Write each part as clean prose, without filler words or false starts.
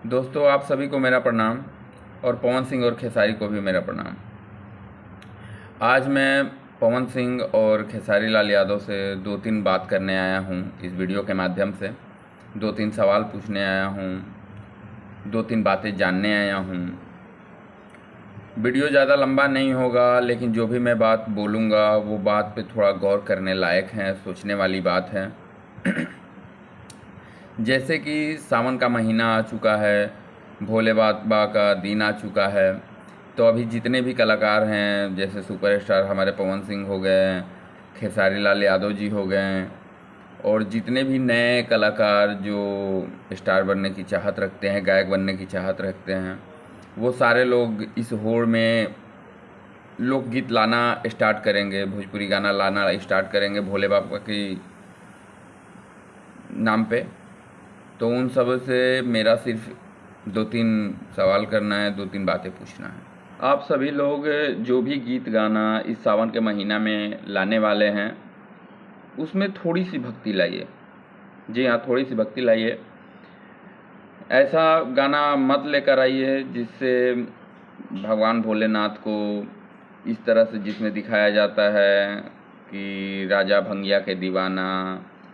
दोस्तों, आप सभी को मेरा प्रणाम और पवन सिंह और खेसारी को भी मेरा प्रणाम। आज मैं पवन सिंह और खेसारी लाल यादव से दो तीन बात करने आया हूँ। इस वीडियो के माध्यम से दो तीन सवाल पूछने आया हूँ, दो तीन बातें जानने आया हूँ। वीडियो ज़्यादा लंबा नहीं होगा, लेकिन जो भी मैं बात बोलूँगा वो बात पे थोड़ा गौर करने लायक है, सोचने वाली बात है। जैसे कि सावन का महीना आ चुका है, भोले बाबा का दिन आ चुका है, तो अभी जितने भी कलाकार हैं, जैसे सुपरस्टार हमारे पवन सिंह हो गए, खेसारी लाल यादव जी हो गए, और जितने भी नए कलाकार जो स्टार बनने की चाहत रखते हैं, गायक बनने की चाहत रखते हैं, वो सारे लोग इस होड़ में लोकगीत लाना स्टार्ट करेंगे, भोजपुरी गाना लाना स्टार्ट करेंगे भोले बाबा की नाम पे। तो उन सब से मेरा सिर्फ दो तीन सवाल करना है, दो तीन बातें पूछना है। आप सभी लोग जो भी गीत गाना इस सावन के महीना में लाने वाले हैं, उसमें थोड़ी सी भक्ति लाइए। जी हाँ, थोड़ी सी भक्ति लाइए। ऐसा गाना मत लेकर आइए जिससे भगवान भोलेनाथ को इस तरह से जिसमें दिखाया जाता है कि राजा भंगिया के दीवाना,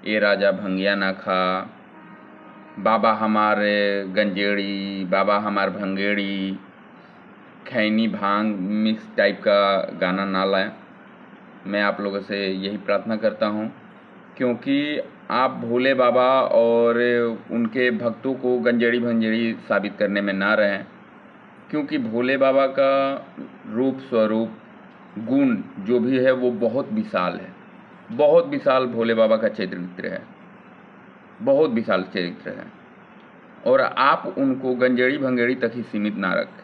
ये राजा भंगिया ना खा, बाबा हमारे गंजेड़ी, बाबा हमार भंगेड़ी, खैनी भांग मिक्स टाइप का गाना ना लाएं। मैं आप लोगों से यही प्रार्थना करता हूं, क्योंकि आप भोले बाबा और उनके भक्तों को गंजेड़ी भंजेड़ी साबित करने में ना रहें, क्योंकि भोले बाबा का रूप स्वरूप गुण जो भी है वो बहुत विशाल है। बहुत विशाल भोले बाबा का चरित्र है, बहुत विशाल चरित्र है, और आप उनको गंजेड़ी भंगेड़ी तक ही सीमित ना रखें।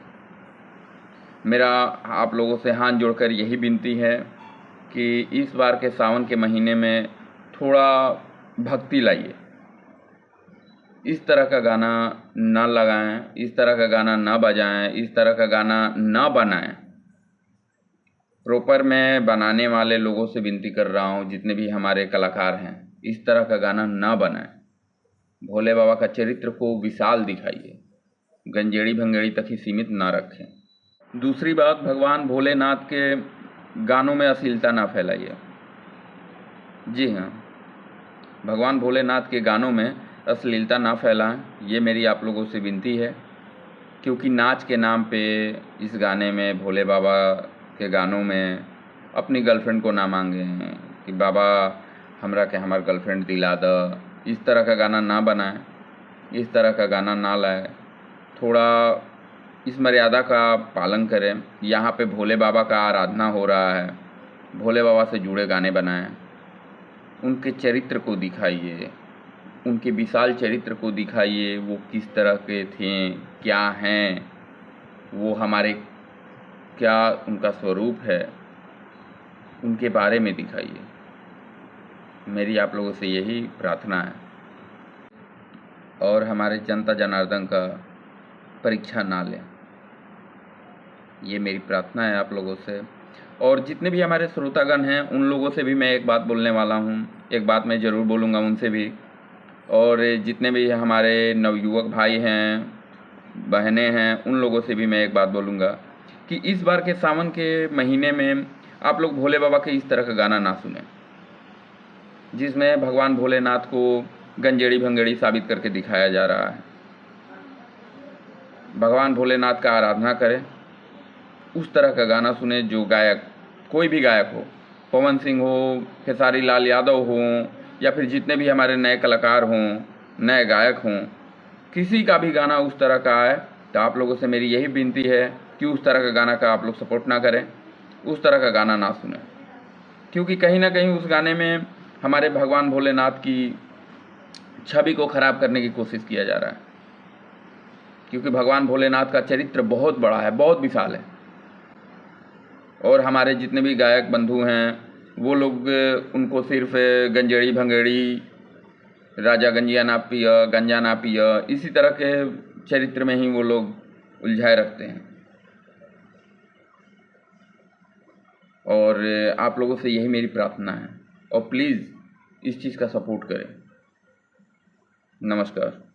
मेरा आप लोगों से हाथ जोड़कर यही विनती है कि इस बार के सावन के महीने में थोड़ा भक्ति लाइए। इस तरह का गाना ना लगाएं, इस तरह का गाना ना बजाएं, इस तरह का गाना ना बनाएं। प्रॉपर मैं बनाने वाले लोगों से विनती कर रहा हूं, जितने भी हमारे कलाकार हैं, इस तरह का गाना ना बनाएं। भोले बाबा का चरित्र को विशाल दिखाइए, गंजेड़ी भंगेड़ी तक ही सीमित ना रखें। दूसरी बात, भगवान भोलेनाथ के गानों में अश्लीलता ना फैलाइए। जी हाँ, भगवान भोलेनाथ के गानों में अश्लीलता ना फैलाएं, ये मेरी आप लोगों से विनती है। क्योंकि नाच के नाम पे इस गाने में, भोले बाबा के गानों में, अपनी गर्लफ्रेंड को ना मांगे कि बाबा हमरा के हमार गर्लफ्रेंड दिला द। इस तरह का गाना ना बनाएं, इस तरह का गाना ना लाएं। थोड़ा इस मर्यादा का पालन करें। यहाँ पे भोले बाबा का आराधना हो रहा है, भोले बाबा से जुड़े गाने बनाएं, उनके चरित्र को दिखाइए, उनके विशाल चरित्र को दिखाइए। वो किस तरह के थे, क्या हैं वो, हमारे क्या उनका स्वरूप है, उनके बारे में दिखाइए। मेरी आप लोगों से यही प्रार्थना है। और हमारे जनता जनार्दन का परीक्षा ना लें, ये मेरी प्रार्थना है आप लोगों से। और जितने भी हमारे श्रोतागण हैं, उन लोगों से भी मैं एक बात बोलने वाला हूँ, एक बात मैं ज़रूर बोलूँगा उनसे भी। और जितने भी हमारे नवयुवक भाई हैं, बहनें हैं, उन लोगों से भी मैं एक बात बोलूँगा कि इस बार के सावन के महीने में आप लोग भोले बाबा के इस तरह का गाना ना सुने, जिसमें भगवान भोलेनाथ को गंजेड़ी भंगेड़ी साबित करके दिखाया जा रहा है। भगवान भोलेनाथ का आराधना करें, उस तरह का गाना सुने जो गायक, कोई भी गायक हो, पवन सिंह हो, खेसारी लाल यादव हों, या फिर जितने भी हमारे नए कलाकार हों, नए गायक हों, किसी का भी गाना उस तरह का आए तो आप लोगों से मेरी यही विनती है कि उस तरह का गाना का आप लोग सपोर्ट ना करें, उस तरह का गाना ना सुनें। क्योंकि कहीं ना कहीं उस गाने में हमारे भगवान भोलेनाथ की छवि को खराब करने की कोशिश किया जा रहा है। क्योंकि भगवान भोलेनाथ का चरित्र बहुत बड़ा है, बहुत विशाल है। और हमारे जितने भी गायक बंधु हैं, वो लोग उनको सिर्फ गंजेड़ी भंगेड़ी, राजा गंजिया ना पिया, गंजा ना पिया, इसी तरह के चरित्र में ही वो लोग उलझाए रखते हैं। और आप लोगों से यही मेरी प्रार्थना है, और प्लीज़ इस चीज़ का सपोर्ट करें। नमस्कार।